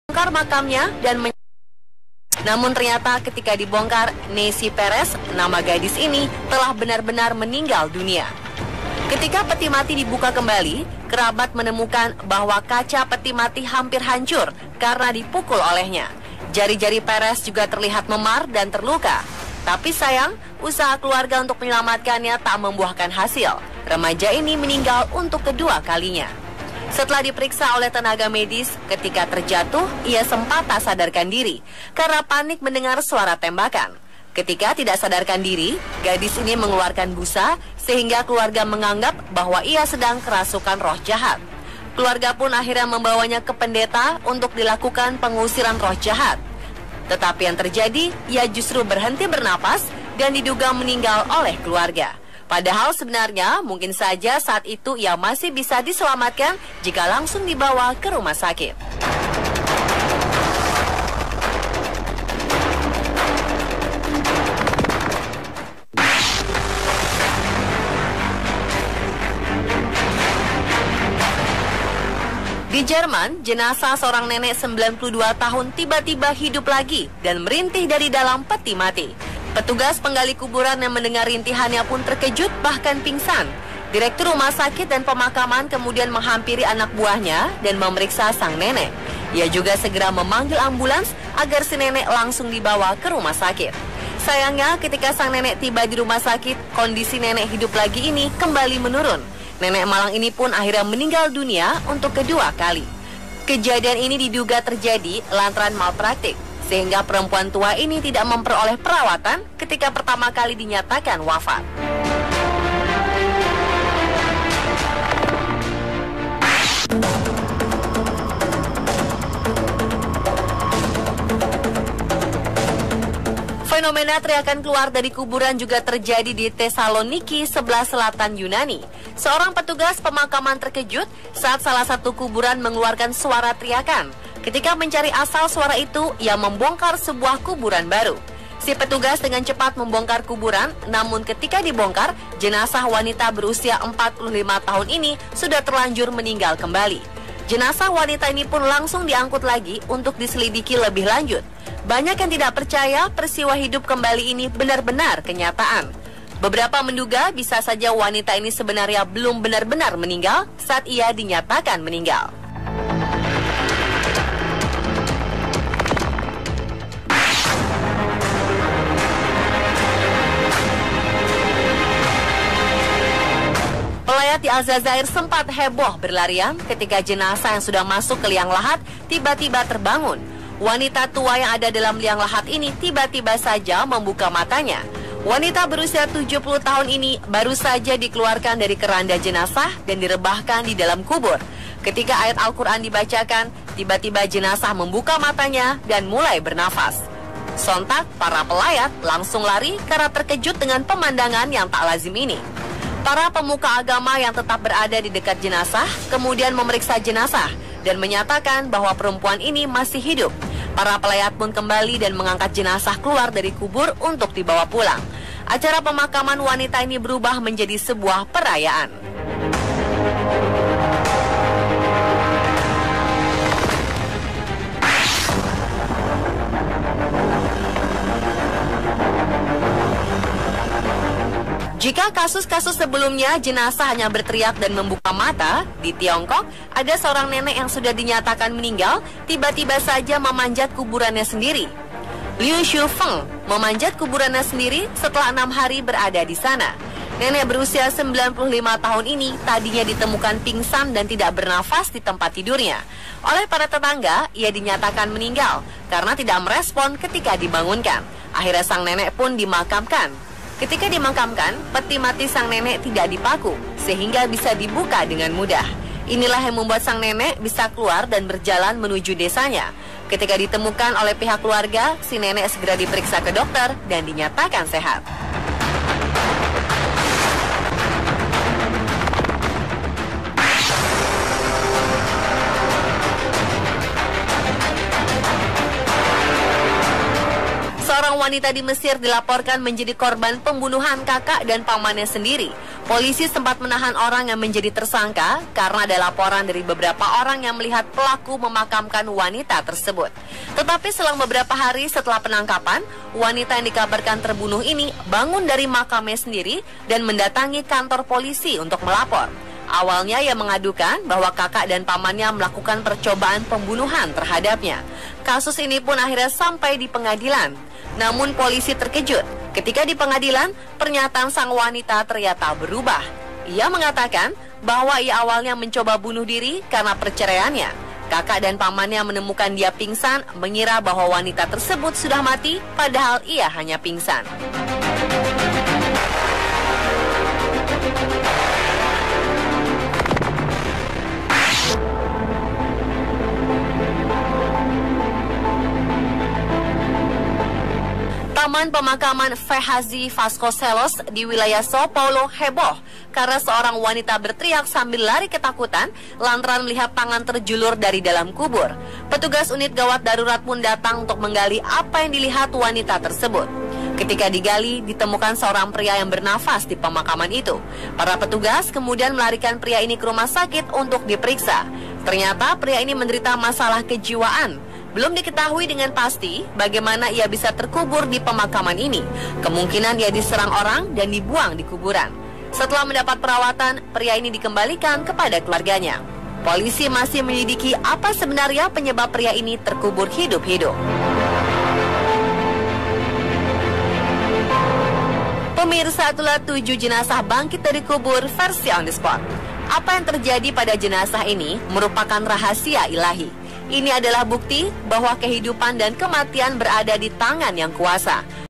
membongkar makamnya dan namun ternyata ketika dibongkar, Nancy Perez, nama gadis ini, telah benar-benar meninggal dunia. Ketika peti mati dibuka kembali, kerabat menemukan bahwa kaca peti mati hampir hancur karena dipukul olehnya. Jari-jari Perez juga terlihat memar dan terluka. Tapi sayang, usaha keluarga untuk menyelamatkannya tak membuahkan hasil. Remaja ini meninggal untuk kedua kalinya. Setelah diperiksa oleh tenaga medis, ketika terjatuh, ia sempat tak sadarkan diri karena panik mendengar suara tembakan. Ketika tidak sadarkan diri, gadis ini mengeluarkan busa sehingga keluarga menganggap bahwa ia sedang kerasukan roh jahat. Keluarga pun akhirnya membawanya ke pendeta untuk dilakukan pengusiran roh jahat. Tetapi yang terjadi, ia justru berhenti bernapas dan diduga meninggal oleh keluarga. Padahal sebenarnya mungkin saja saat itu ia masih bisa diselamatkan jika langsung dibawa ke rumah sakit. Di Jerman, jenazah seorang nenek 92 tahun tiba-tiba hidup lagi dan merintih dari dalam peti mati. Petugas penggali kuburan yang mendengar rintihannya pun terkejut bahkan pingsan. Direktur rumah sakit dan pemakaman kemudian menghampiri anak buahnya dan memeriksa sang nenek. Ia juga segera memanggil ambulans agar si nenek langsung dibawa ke rumah sakit. Sayangnya ketika sang nenek tiba di rumah sakit, kondisi nenek hidup lagi ini kembali menurun. Nenek malang ini pun akhirnya meninggal dunia untuk kedua kali. Kejadian ini diduga terjadi lantaran malpraktik, sehingga perempuan tua ini tidak memperoleh perawatan ketika pertama kali dinyatakan wafat. Fenomena teriakan keluar dari kuburan juga terjadi di Thessaloniki, sebelah selatan Yunani. Seorang petugas pemakaman terkejut saat salah satu kuburan mengeluarkan suara teriakan. Ketika mencari asal suara itu, ia membongkar sebuah kuburan baru. Si petugas dengan cepat membongkar kuburan, namun ketika dibongkar, jenazah wanita berusia 45 tahun ini sudah terlanjur meninggal kembali. Jenazah wanita ini pun langsung diangkut lagi untuk diselidiki lebih lanjut. Banyak yang tidak percaya peristiwa hidup kembali ini benar-benar kenyataan. Beberapa menduga bisa saja wanita ini sebenarnya belum benar-benar meninggal saat ia dinyatakan meninggal. Pelayat di Aljazair sempat heboh berlarian ketika jenazah yang sudah masuk ke liang lahat tiba-tiba terbangun. Wanita tua yang ada dalam liang lahat ini tiba-tiba saja membuka matanya. Wanita berusia 70 tahun ini baru saja dikeluarkan dari keranda jenazah dan direbahkan di dalam kubur. Ketika ayat Al-Quran dibacakan, tiba-tiba jenazah membuka matanya dan mulai bernafas. Sontak, para pelayat langsung lari karena terkejut dengan pemandangan yang tak lazim ini. Para pemuka agama yang tetap berada di dekat jenazah kemudian memeriksa jenazah dan menyatakan bahwa perempuan ini masih hidup. Para pelayat pun kembali dan mengangkat jenazah keluar dari kubur untuk dibawa pulang. Acara pemakaman wanita ini berubah menjadi sebuah perayaan. Jika kasus-kasus sebelumnya jenazah hanya berteriak dan membuka mata, di Tiongkok ada seorang nenek yang sudah dinyatakan meninggal tiba-tiba saja memanjat kuburannya sendiri. Liu Shufeng memanjat kuburannya sendiri setelah 6 hari berada di sana. Nenek berusia 95 tahun ini tadinya ditemukan pingsan dan tidak bernafas di tempat tidurnya. Oleh para tetangga, ia dinyatakan meninggal karena tidak merespon ketika dibangunkan. Akhirnya sang nenek pun dimakamkan. Ketika dimakamkan, peti mati sang nenek tidak dipaku, sehingga bisa dibuka dengan mudah. Inilah yang membuat sang nenek bisa keluar dan berjalan menuju desanya. Ketika ditemukan oleh pihak keluarga, si nenek segera diperiksa ke dokter dan dinyatakan sehat. Seorang wanita di Mesir dilaporkan menjadi korban pembunuhan kakak dan pamannya sendiri. Polisi sempat menahan orang yang menjadi tersangka karena ada laporan dari beberapa orang yang melihat pelaku memakamkan wanita tersebut. Tetapi selang beberapa hari setelah penangkapan, wanita yang dikabarkan terbunuh ini bangun dari makamnya sendiri dan mendatangi kantor polisi untuk melapor. Awalnya ia mengadukan bahwa kakak dan pamannya melakukan percobaan pembunuhan terhadapnya. Kasus ini pun akhirnya sampai di pengadilan. Namun polisi terkejut ketika di pengadilan pernyataan sang wanita ternyata berubah. Ia mengatakan bahwa ia awalnya mencoba bunuh diri karena perceraiannya. Kakak dan pamannya menemukan dia pingsan, mengira bahwa wanita tersebut sudah mati, padahal ia hanya pingsan. Taman pemakaman Fehazi Vasconcelos di wilayah Sao Paulo heboh karena seorang wanita berteriak sambil lari ketakutan lantaran melihat tangan terjulur dari dalam kubur. Petugas unit gawat darurat pun datang untuk menggali apa yang dilihat wanita tersebut. Ketika digali, ditemukan seorang pria yang bernafas di pemakaman itu. Para petugas kemudian melarikan pria ini ke rumah sakit untuk diperiksa. Ternyata pria ini menderita masalah kejiwaan. Belum diketahui dengan pasti bagaimana ia bisa terkubur di pemakaman ini. Kemungkinan ia diserang orang dan dibuang di kuburan. Setelah mendapat perawatan, pria ini dikembalikan kepada keluarganya. Polisi masih menyelidiki apa sebenarnya penyebab pria ini terkubur hidup-hidup. Pemirsa, itulah 7 jenazah bangkit dari kubur versi on the spot. Apa yang terjadi pada jenazah ini merupakan rahasia ilahi. Ini adalah bukti bahwa kehidupan dan kematian berada di tangan yang kuasa.